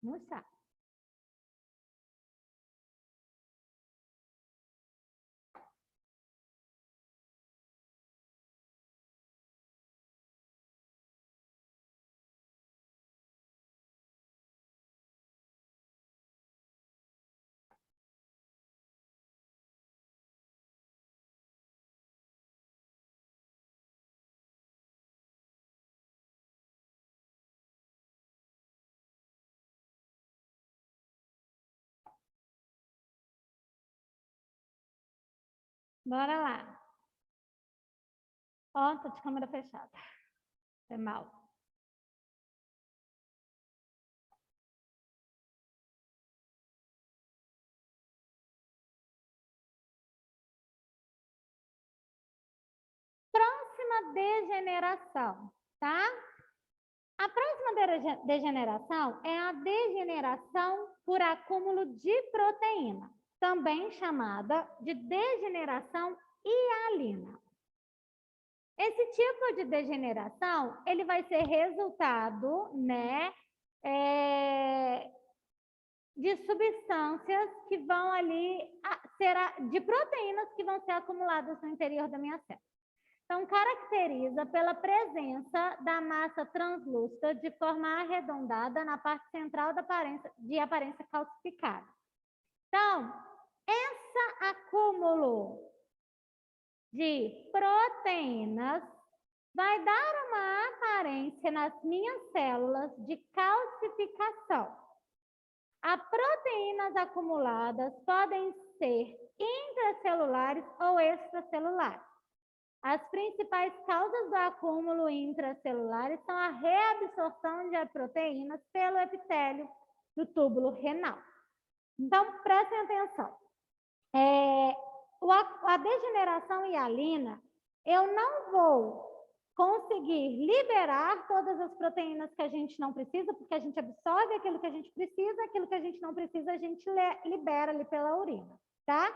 no chat. Bora lá. Ó, tô de câmera fechada. Foi mal. Próxima degeneração, tá? A próxima degeneração é a degeneração por acúmulo de proteína, também chamada de degeneração hialina. Esse tipo de degeneração, ele vai ser resultado, né, de substâncias que vão ali, de proteínas que vão ser acumuladas no interior da minha célula. Então, caracteriza pela presença da massa translúcida de forma arredondada na parte central de aparência calcificada. Então, esse acúmulo de proteínas vai dar uma aparência nas minhas células de calcificação. As proteínas acumuladas podem ser intracelulares ou extracelulares. As principais causas do acúmulo intracelular são a reabsorção de proteínas pelo epitélio do túbulo renal. Então, prestem atenção. A degeneração hialina, eu não vou conseguir liberar todas as proteínas que a gente não precisa, porque a gente absorve aquilo que a gente precisa, aquilo que a gente não precisa, a gente libera ali pela urina, tá?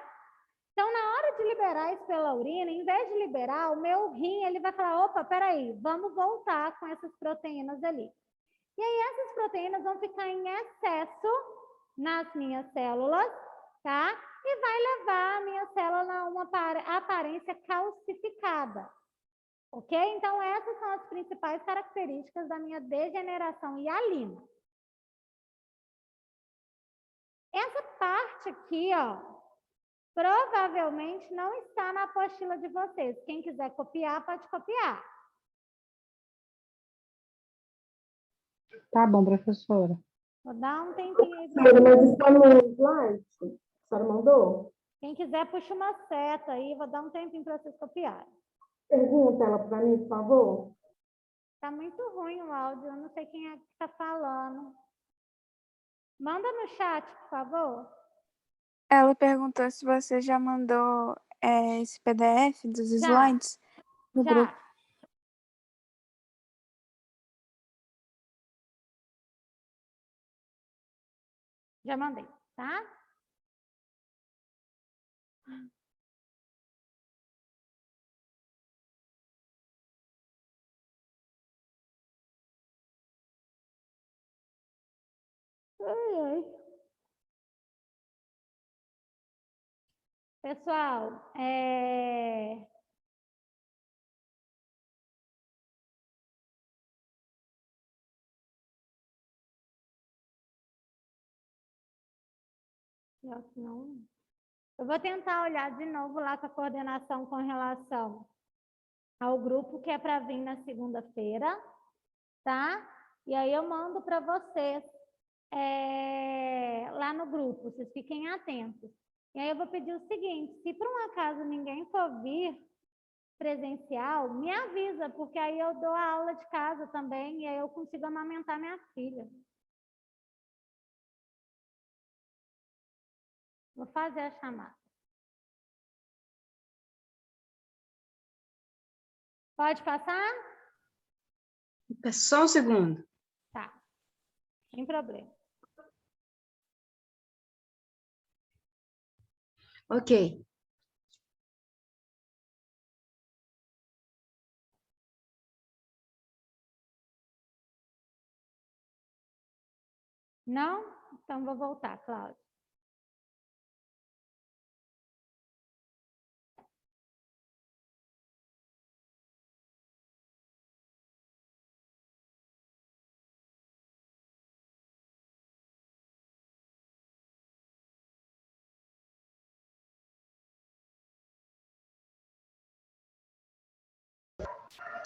Então, na hora de liberar isso pela urina, em vez de liberar, o meu rim, ele vai falar, opa, peraí, vamos voltar com essas proteínas ali. E aí, essas proteínas vão ficar em excesso nas minhas células, tá? E vai levar a minha célula a uma aparência calcificada, ok? Então, essas são as principais características da minha degeneração hialina. Essa parte aqui, ó, provavelmente não está na apostila de vocês. Quem quiser copiar, pode copiar. Tá bom, professora. Vou dar um tempinho aí. Mas está no slide? A senhora mandou? Quem quiser, puxa uma seta aí. Vou dar um tempinho para vocês copiarem. Pergunta ela para mim, por favor. Tá muito ruim o áudio. Eu não sei quem é que está falando. Manda no chat, por favor. Ela perguntou se você já mandou esse PDF dos slides no grupo. Já mandei, tá? Ai. Pessoal, eu vou tentar olhar de novo lá com a coordenação com relação ao grupo que é para vir na segunda-feira, tá? E aí eu mando para vocês lá no grupo, vocês fiquem atentos. E aí eu vou pedir o seguinte, se por um acaso ninguém for vir presencial, me avisa, porque aí eu dou a aula de casa também e aí eu consigo amamentar minha filha. Vou fazer a chamada. Pode passar? Só um segundo. Tá. Sem problema. Ok. Não? Então, vou voltar, Cláudia.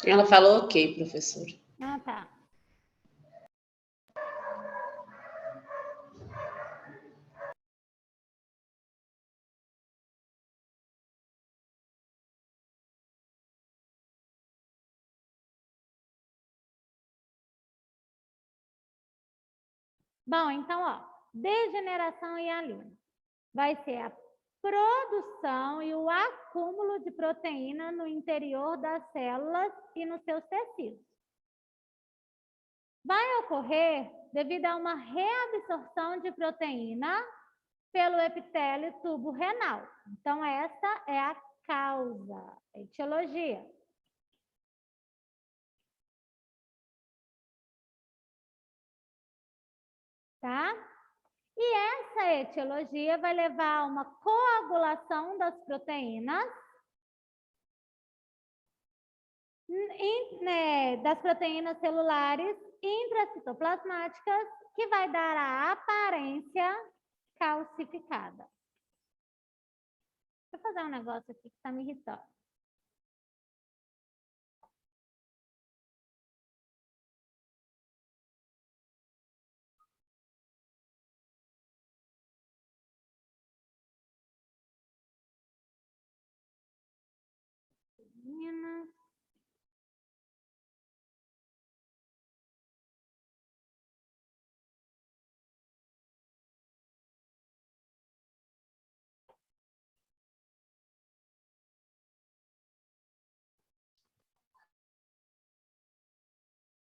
Ela falou ok, professora. Ah, tá. Bom, então, ó, degeneração hialina vai ser a produção e o acúmulo de proteína no interior das células e nos seus tecidos. Vai ocorrer devido a uma reabsorção de proteína pelo epitélio tubo-renal. Então, essa é a causa, a etiologia. Tá? E essa etiologia vai levar a uma coagulação das proteínas, das proteínas celulares intracitoplasmáticas, que vai dar a aparência calcificada. Deixa eu fazer um negócio aqui que está me irritando. Meninas.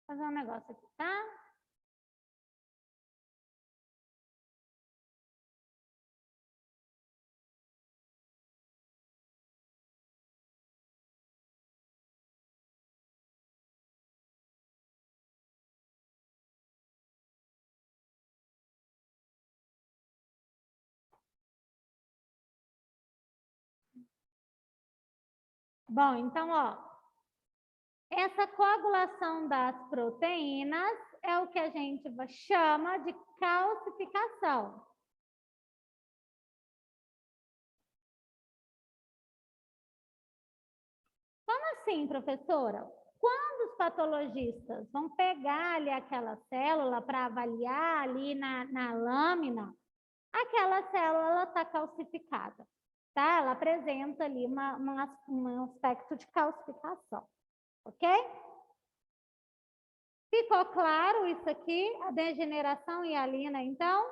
Vou fazer um negócio aqui, tá? Bom, então, ó, essa coagulação das proteínas é o que a gente chama de calcificação. Como assim, professora? Quando os patologistas vão pegar ali aquela célula para avaliar ali na lâmina, aquela célula está calcificada, tá? Ela apresenta ali um aspecto de calcificação, ok? Ficou claro isso aqui? A degeneração hialina, então?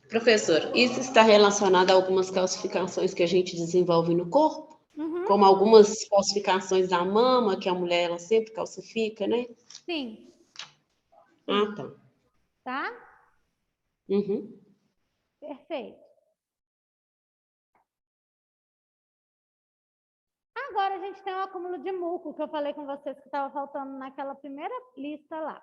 Professor, isso está relacionado a algumas calcificações que a gente desenvolve no corpo? Uhum. Como algumas calcificações da mama, que a mulher ela sempre calcifica, né? Sim. Ah, tá. Tá? Uhum. Perfeito. Agora a gente tem o acúmulo de muco, que eu falei com vocês que estava faltando naquela primeira lista lá.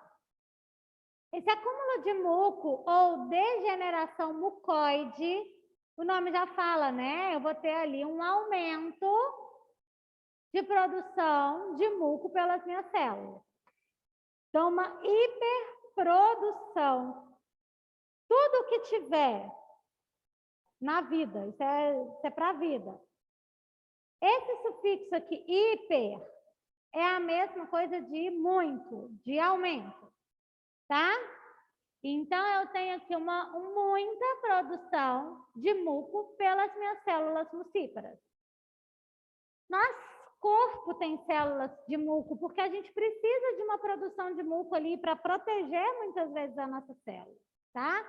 Esse acúmulo de muco ou degeneração mucoide, o nome já fala, né? Eu vou ter ali um aumento de produção de muco pelas minhas células. Então, uma hiperprodução. Tudo que tiver na vida, isso é para a vida. Esse sufixo aqui, hiper, é a mesma coisa de muito, de aumento, tá? Então, eu tenho aqui muita produção de muco pelas minhas células mucíparas. Nosso corpo tem células de muco, porque a gente precisa de uma produção de muco ali para proteger muitas vezes a nossa célula, tá?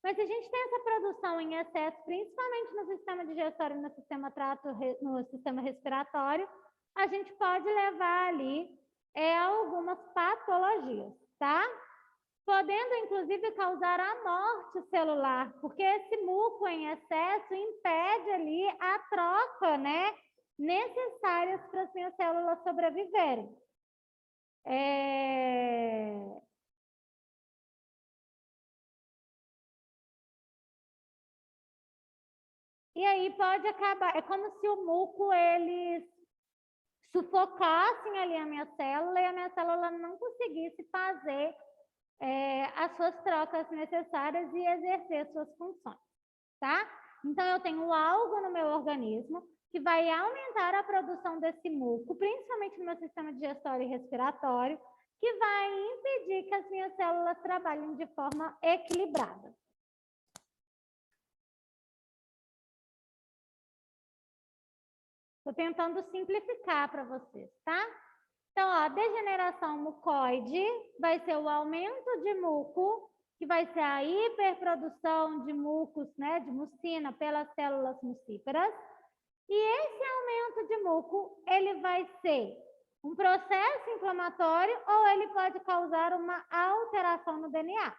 Mas se a gente tem essa produção em excesso, principalmente no sistema digestório e no sistema respiratório, a gente pode levar ali algumas patologias, tá? Podendo, inclusive, causar a morte celular, porque esse muco em excesso impede ali a troca, né, necessárias para as minhas células sobreviverem. E aí pode acabar, é como se o muco, eles sufocassem ali a minha célula e a minha célula não conseguisse fazer as suas trocas necessárias e exercer suas funções, tá? Então, eu tenho algo no meu organismo que vai aumentar a produção desse muco, principalmente no meu sistema digestório e respiratório, que vai impedir que as minhas células trabalhem de forma equilibrada. Estou tentando simplificar para vocês, tá? Então, ó, a degeneração mucoide vai ser o aumento de muco, que vai ser a hiperprodução de mucos, né, de mucina pelas células mucíferas. E esse aumento de muco, ele vai ser um processo inflamatório ou ele pode causar uma alteração no DNA.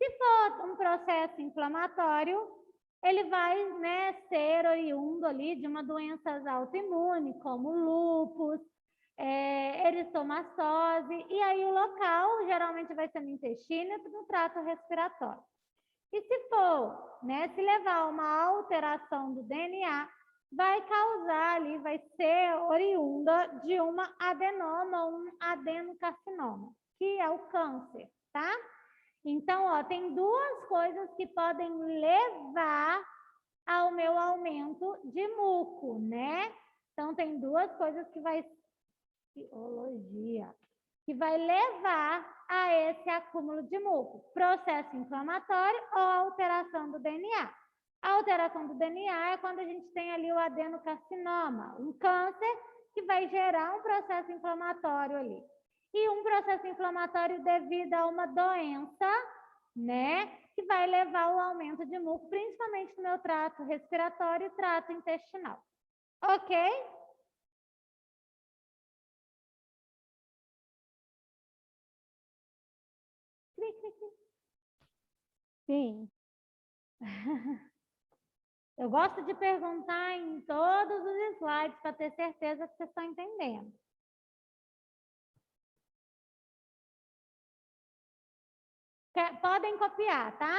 Se for um processo inflamatório, ele vai, né, ser oriundo ali de uma doença autoimune, como lúpus, eritomastose, e aí o local geralmente vai ser no intestino e no trato respiratório. E se for, né, se levar a uma alteração do DNA, vai causar ali, vai ser oriunda de uma adenoma ou um adenocarcinoma, que é o câncer, tá? Então, ó, tem duas coisas que podem levar ao meu aumento de muco, né? Então, tem duas coisas que vai levar a esse acúmulo de muco: processo inflamatório ou alteração do DNA. A alteração do DNA é quando a gente tem ali o adenocarcinoma, um câncer que vai gerar um processo inflamatório ali. E um processo inflamatório devido a uma doença, né, que vai levar ao aumento de muco, principalmente no meu trato respiratório e trato intestinal. Ok? Sim. Eu gosto de perguntar em todos os slides para ter certeza que vocês estão entendendo. Podem copiar, tá?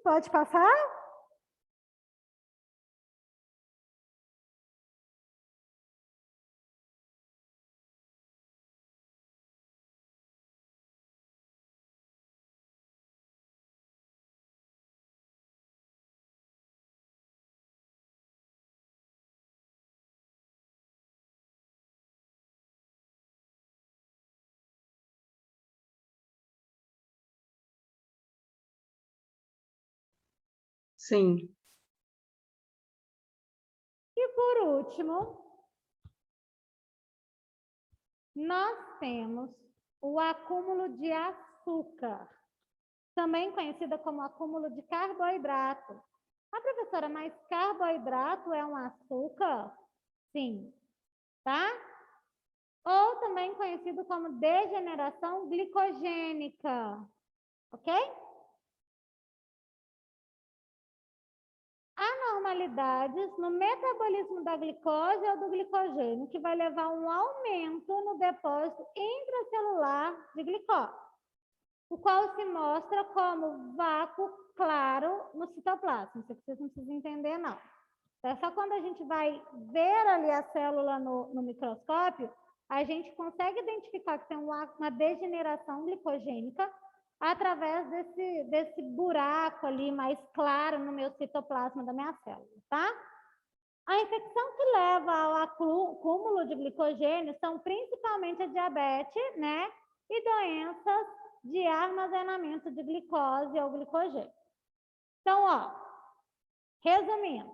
Pode passar? Sim. E por último, nós temos o acúmulo de açúcar, também conhecido como acúmulo de carboidrato. Ah, professora, mas carboidrato é um açúcar? Sim, tá? Ou também conhecido como degeneração glicogênica, ok? Anormalidades no metabolismo da glicose ou do glicogênio, que vai levar a um aumento no depósito intracelular de glicose, o qual se mostra como vácuo claro no citoplasma. Isso aqui vocês não precisam entender, não. É só quando a gente vai ver ali a célula no microscópio, a gente consegue identificar que tem uma degeneração glicogênica através desse buraco ali mais claro no meu citoplasma da minha célula, tá? A infecção que leva ao acúmulo de glicogênio são principalmente a diabetes, né? e doenças de armazenamento de glicose ou glicogênio. Então, ó, resumindo,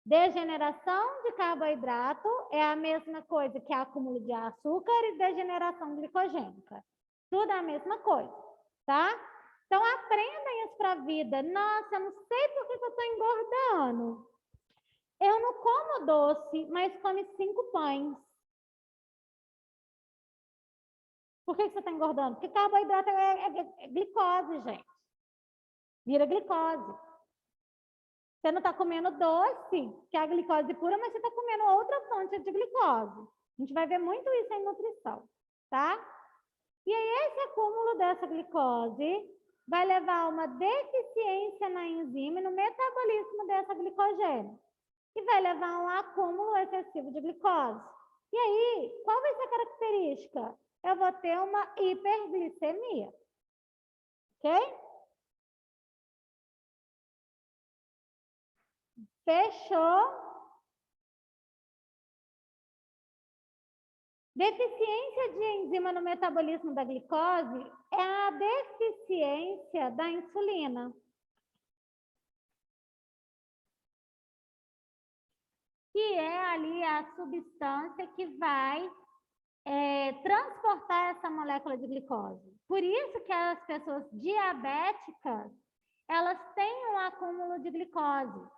degeneração de carboidrato é a mesma coisa que acúmulo de açúcar e degeneração glicogênica. Tudo é a mesma coisa, tá? Então, aprendem isso para a vida. Nossa, eu não sei por que eu estou engordando. Eu não como doce, mas come 5 pães. Por que você está engordando? Porque carboidrato é glicose, gente. Vira glicose. Você não está comendo doce, que é a glicose pura, mas você está comendo outra fonte de glicose. A gente vai ver muito isso em nutrição, tá? E aí, esse acúmulo dessa glicose vai levar a uma deficiência na enzima e no metabolismo dessa glicogênio. E vai levar a um acúmulo excessivo de glicose. E aí, qual vai ser a característica? Eu vou ter uma hiperglicemia. Ok? Fechou? Deficiência de enzima no metabolismo da glicose é a deficiência da insulina. Que é ali a substância que vai transportar essa molécula de glicose. Por isso que as pessoas diabéticas, elas têm um acúmulo de glicose,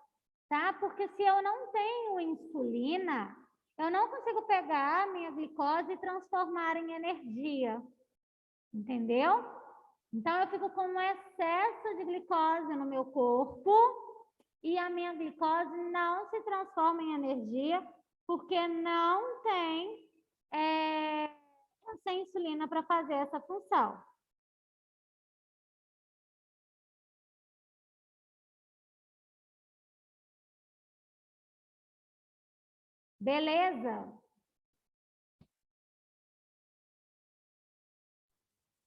tá? Porque se eu não tenho insulina, eu não consigo pegar a minha glicose e transformar em energia, entendeu? Então, eu fico com um excesso de glicose no meu corpo e a minha glicose não se transforma em energia porque não tem essa insulina para fazer essa função. Beleza?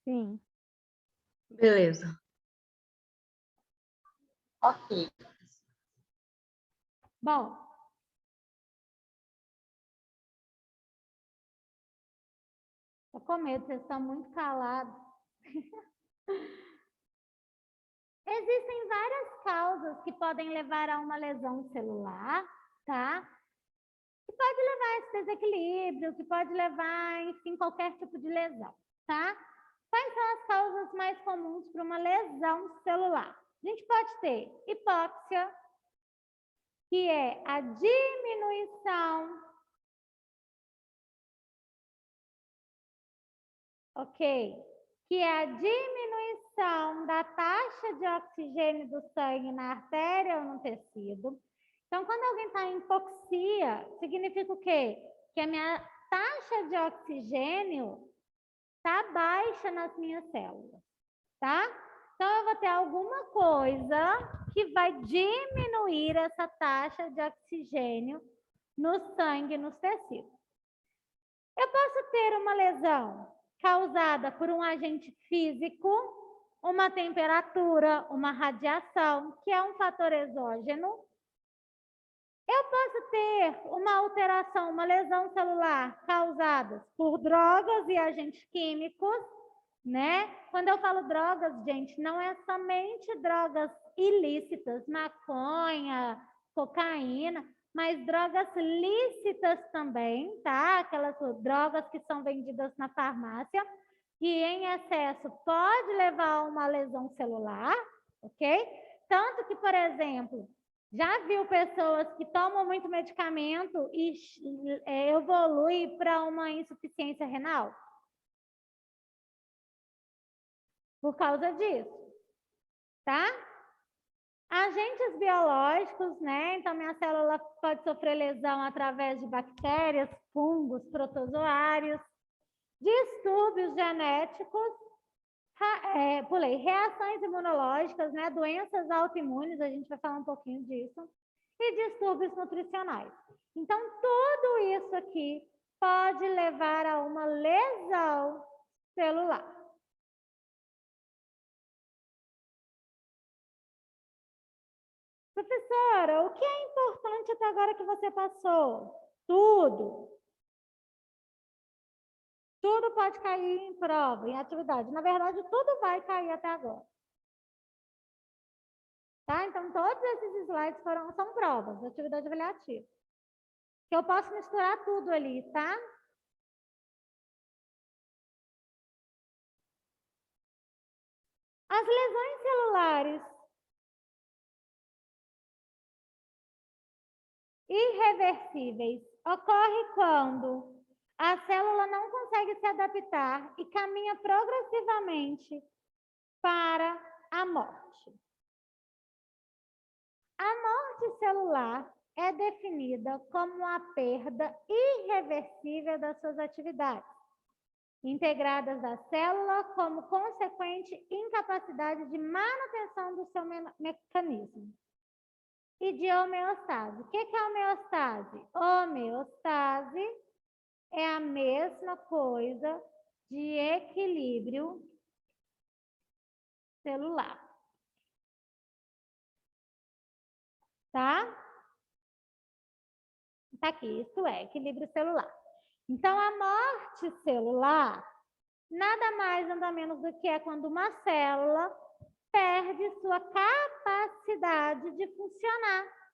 Sim. Beleza. Ok. Bom, tô com medo, vocês estão muito calados. Existem várias causas que podem levar a uma lesão celular, tá? Que pode levar a esse desequilíbrio, que pode levar, enfim, qualquer tipo de lesão, tá? Quais são as causas mais comuns para uma lesão celular? A gente pode ter hipóxia, que é a diminuição, ok? Que é a diminuição da taxa de oxigênio do sangue na artéria ou no tecido. Então, quando alguém está em hipoxia, significa o quê? Que a minha taxa de oxigênio está baixa nas minhas células, tá? Então, eu vou ter alguma coisa que vai diminuir essa taxa de oxigênio no sangue e nos tecidos. Eu posso ter uma lesão causada por um agente físico, uma temperatura, uma radiação, que é um fator exógeno. Eu posso ter uma alteração, uma lesão celular causada por drogas e agentes químicos, né? Quando eu falo drogas, gente, não é somente drogas ilícitas, maconha, cocaína, mas drogas lícitas também, tá? Aquelas drogas que são vendidas na farmácia, que em excesso pode levar a uma lesão celular, ok? Tanto que, por exemplo, já viu pessoas que tomam muito medicamento e evolui para uma insuficiência renal? Por causa disso, tá? Agentes biológicos, né? Então, minha célula pode sofrer lesão através de bactérias, fungos, protozoários, distúrbios genéticos, reações imunológicas, né? Doenças autoimunes, a gente vai falar um pouquinho disso, e distúrbios nutricionais. Então, tudo isso aqui pode levar a uma lesão celular. Professora, o que é importante até agora que você passou? Tudo. Tudo pode cair em prova, em atividade. Na verdade, tudo vai cair até agora. Tá? Então, todos esses slides são provas, atividade avaliativa. Que eu posso misturar tudo ali, tá? As lesões celulares irreversíveis ocorrem quando a célula não consegue se adaptar e caminha progressivamente para a morte. A morte celular é definida como a perda irreversível das suas atividades integradas da célula como consequente incapacidade de manutenção do seu mecanismo e de homeostase. O que é homeostase? Homeostase é a mesma coisa de equilíbrio celular. Tá? Tá aqui, isso é equilíbrio celular. Então, a morte celular nada mais, nada menos do que é quando uma célula perde sua capacidade de funcionar.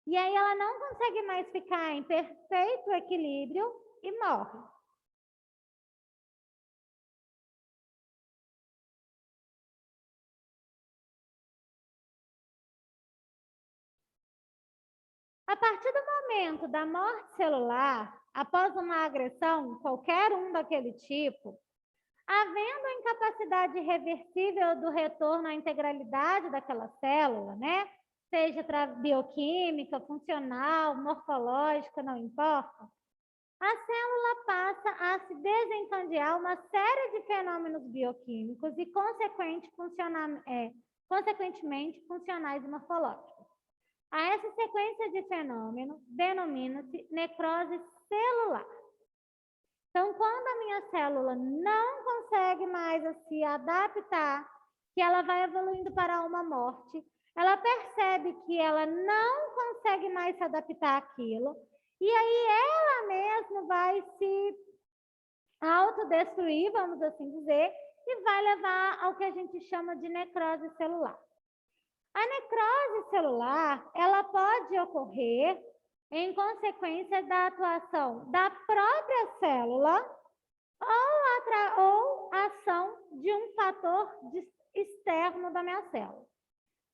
E aí ela não consegue mais ficar em perfeito equilíbrio e morre. A partir do momento da morte celular, após uma agressão, qualquer um daquele tipo, havendo incapacidade reversível do retorno à integralidade daquela célula, né? Seja bioquímica, funcional, morfológica, não importa, a célula passa a se desencadear uma série de fenômenos bioquímicos e, consequentemente, funcionais e morfológicos. A essa sequência de fenômenos denomina-se necrose celular. Então, quando a minha célula não consegue mais se adaptar, que ela vai evoluindo para uma morte, ela percebe que ela não consegue mais se adaptar àquilo, e aí ela mesma vai se autodestruir, vamos assim dizer, e vai levar ao que a gente chama de necrose celular. A necrose celular, ela pode ocorrer em consequência da atuação da própria célula ou ação de um fator externo da minha célula.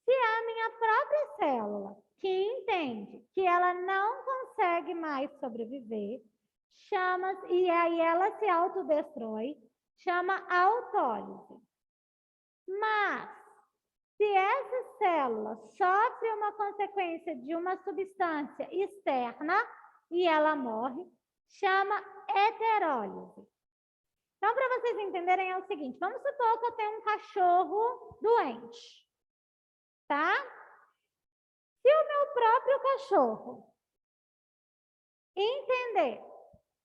Se a minha própria célula, que entende que ela não consegue mais sobreviver, e aí ela se autodestrói, chama autólise. Mas, se essa célula sofre uma consequência de uma substância externa e ela morre, chama heterólise. Então, para vocês entenderem, é o seguinte, vamos supor que eu tenho um cachorro doente, tá? Se o meu próprio cachorro entender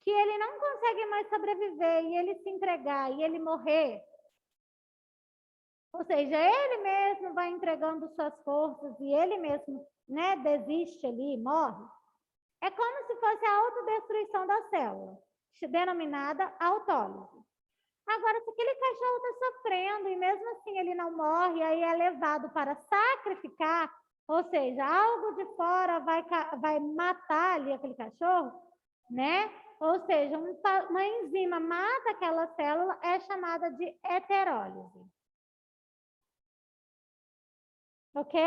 que ele não consegue mais sobreviver e ele se entregar e ele morrer, ou seja, ele mesmo vai entregando suas forças e ele mesmo, né, desiste ali, morre. É como se fosse a autodestruição da célula, denominada autólise. Agora, se aquele cachorro está sofrendo e mesmo assim ele não morre, aí é levado para sacrificar, ou seja, algo de fora vai matar ali aquele cachorro, né? Ou seja, uma enzima mata aquela célula, é chamada de heterólise. Ok?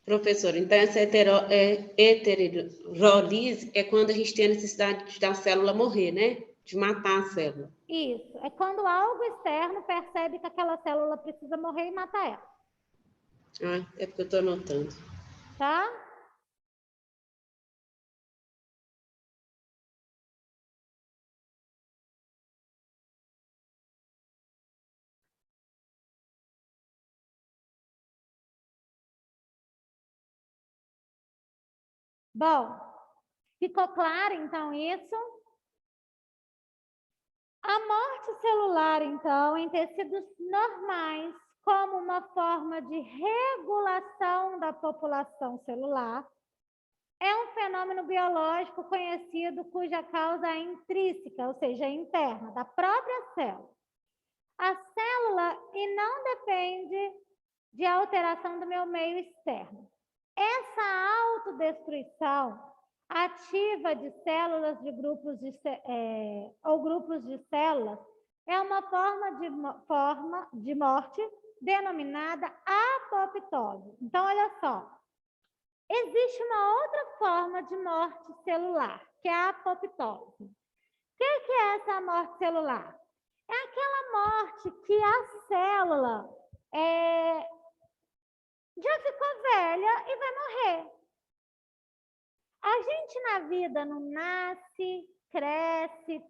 Professor, então essa heterólise é quando a gente tem a necessidade da célula morrer, né? De matar a célula. Isso. É quando algo externo percebe que aquela célula precisa morrer e matar ela. Ah, é porque eu estou anotando. Tá? Bom, ficou claro então isso? A morte celular, então, em tecidos normais, como uma forma de regulação da população celular, é um fenômeno biológico conhecido cuja causa é intrínseca, ou seja, interna, da própria célula. A célula e não depende de alteração do meu meio externo. Essa autodestruição ativa de células de grupos ou grupos de células é uma forma de morte denominada apoptose. Então, olha só, existe uma outra forma de morte celular, que é a apoptose. O que é essa morte celular? É aquela morte que a célula já ficou velha e vai morrer. A gente na vida não nasce, cresce,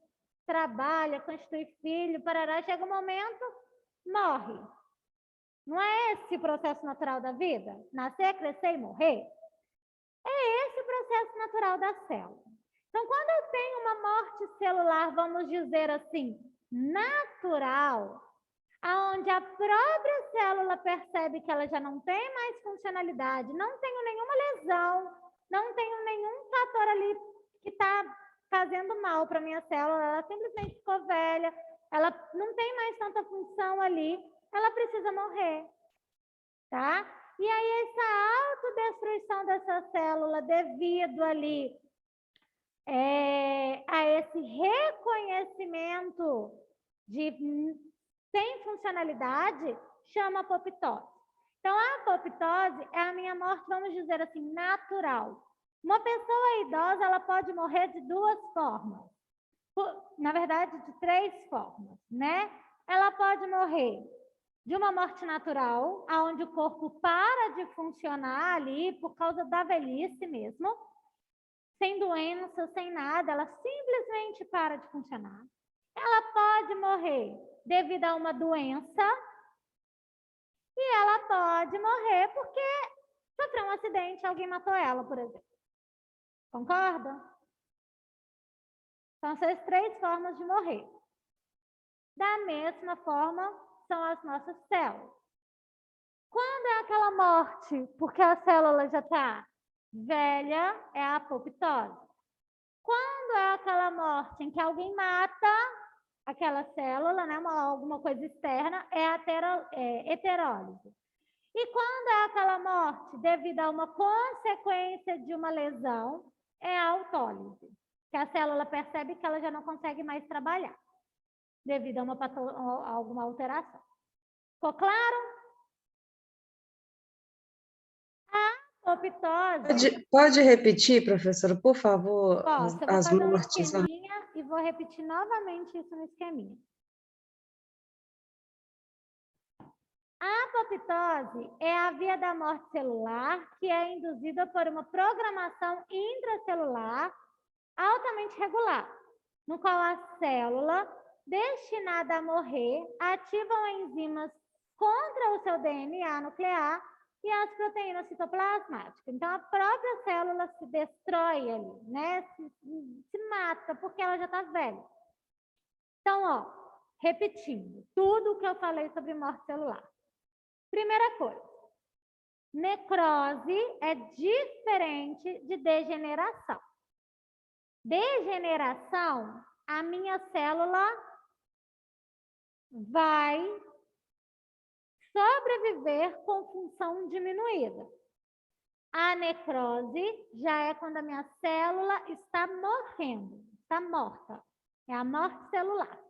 trabalha, constitui filho, parará, chega um momento, morre. Não é esse o processo natural da vida? Nascer, crescer e morrer? É esse o processo natural da célula. Então, quando eu tenho uma morte celular, vamos dizer assim, natural, aonde a própria célula percebe que ela já não tem mais funcionalidade, não tenho nenhuma lesão, não tenho nenhum fator ali que está fazendo mal para a minha célula, ela simplesmente ficou velha, ela não tem mais tanta função ali, ela precisa morrer, tá? E aí essa autodestruição dessa célula devido ali a esse reconhecimento de sem funcionalidade, chama apoptose. Então, a apoptose é a minha morte, vamos dizer assim, natural. Uma pessoa idosa, ela pode morrer de duas formas. Na verdade, de três formas, né? Ela pode morrer de uma morte natural, onde o corpo para de funcionar ali por causa da velhice mesmo, sem doença, sem nada, ela simplesmente para de funcionar. Ela pode morrer devido a uma doença e ela pode morrer porque sofreu um acidente, alguém matou ela, por exemplo. Concorda? São essas três formas de morrer. Da mesma forma, são as nossas células. Quando é aquela morte, porque a célula já está velha, é a apoptose. Quando é aquela morte em que alguém mata aquela célula, né, alguma coisa externa, é a heterólise. E quando é aquela morte devido a uma consequência de uma lesão, é a autólise, que a célula percebe que ela já não consegue mais trabalhar, devido a alguma alteração. Ficou claro? A apoptose... Pode repetir, professora, por favor, Posso, eu vou as fazer um mortes? esqueminha e vou repetir novamente isso no esqueminha. A apoptose é a via da morte celular que é induzida por uma programação intracelular altamente regular, no qual a célula destinada a morrer ativam enzimas contra o seu DNA nuclear e as proteínas citoplasmáticas. Então, a própria célula se destrói ali, né? Se mata, porque ela já está velha. Então, ó, repetindo tudo o que eu falei sobre morte celular. Primeira coisa, necrose é diferente de degeneração. Degeneração, a minha célula vai sobreviver com função diminuída. A necrose já é quando a minha célula está morrendo, está morta. É a morte celular.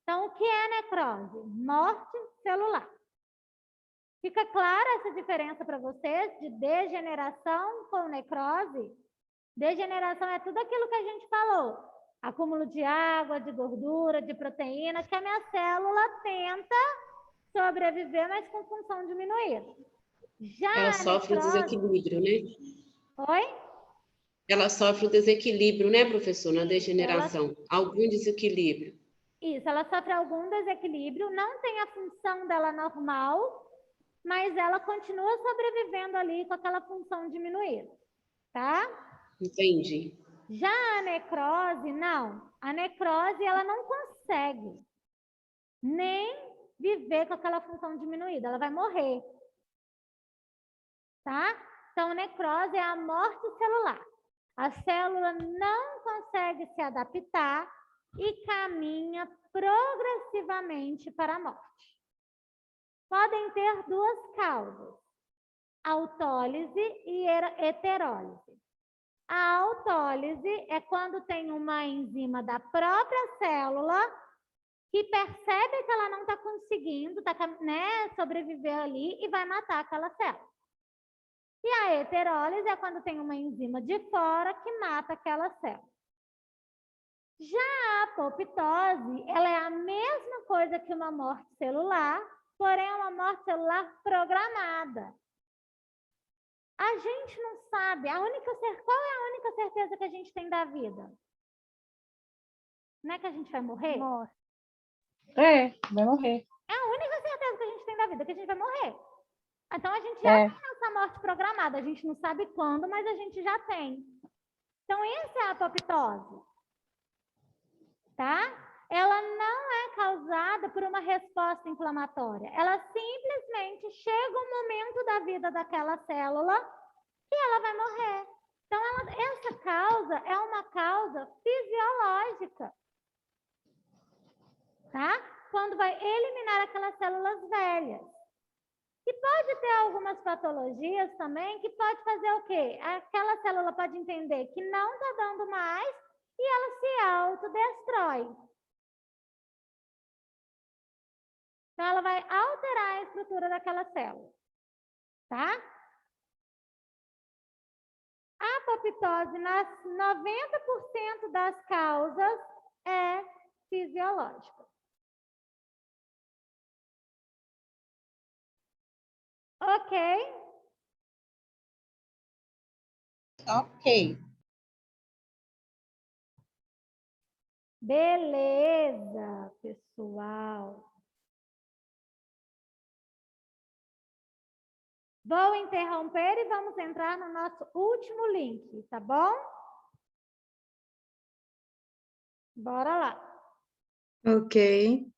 Então, o que é necrose? Morte celular. Fica clara essa diferença para vocês de degeneração com necrose? Degeneração é tudo aquilo que a gente falou. Acúmulo de água, de gordura, de proteína, que a minha célula tenta sobreviver, mas com função diminuída. Já ela sofre o desequilíbrio, né? Oi? Ela sofre o desequilíbrio, né, professor, na degeneração? Algum desequilíbrio. Isso, ela sofre algum desequilíbrio, não tem a função dela normal, mas ela continua sobrevivendo ali com aquela função diminuída, tá? Entendi. Já a necrose, não. A necrose, ela não consegue nem viver com aquela função diminuída, ela vai morrer. Tá? Então, necrose é a morte celular. A célula não consegue se adaptar e caminha progressivamente para a morte. Podem ter duas causas, autólise e heterólise. A autólise é quando tem uma enzima da própria célula que percebe que ela não está conseguindo sobreviver ali e vai matar aquela célula. E a heterólise é quando tem uma enzima de fora que mata aquela célula. Já a apoptose, ela é a mesma coisa que uma morte celular, porém é uma morte celular programada. A gente não sabe, qual é a única certeza que a gente tem da vida? Não é que a gente vai morrer? Morre. Vai morrer. É a única certeza que a gente tem da vida, que a gente vai morrer. Então, a gente já tem essa morte programada. A gente não sabe quando, mas a gente já tem. Então, essa é a apoptose. Tá? Ela não é causada por uma resposta inflamatória. Ela simplesmente chega um momento da vida daquela célula e ela vai morrer. Então, essa causa é uma causa fisiológica. Tá? Quando vai eliminar aquelas células velhas. E pode ter algumas patologias também que pode fazer o quê? Aquela célula pode entender que não está dando mais e ela se autodestrói. Então, ela vai alterar a estrutura daquela célula. Tá? A apoptose, nas 90% das causas, é fisiológica. Ok? Ok. Beleza, pessoal. Vou interromper e vamos entrar no nosso último link, tá bom? Bora lá. Ok.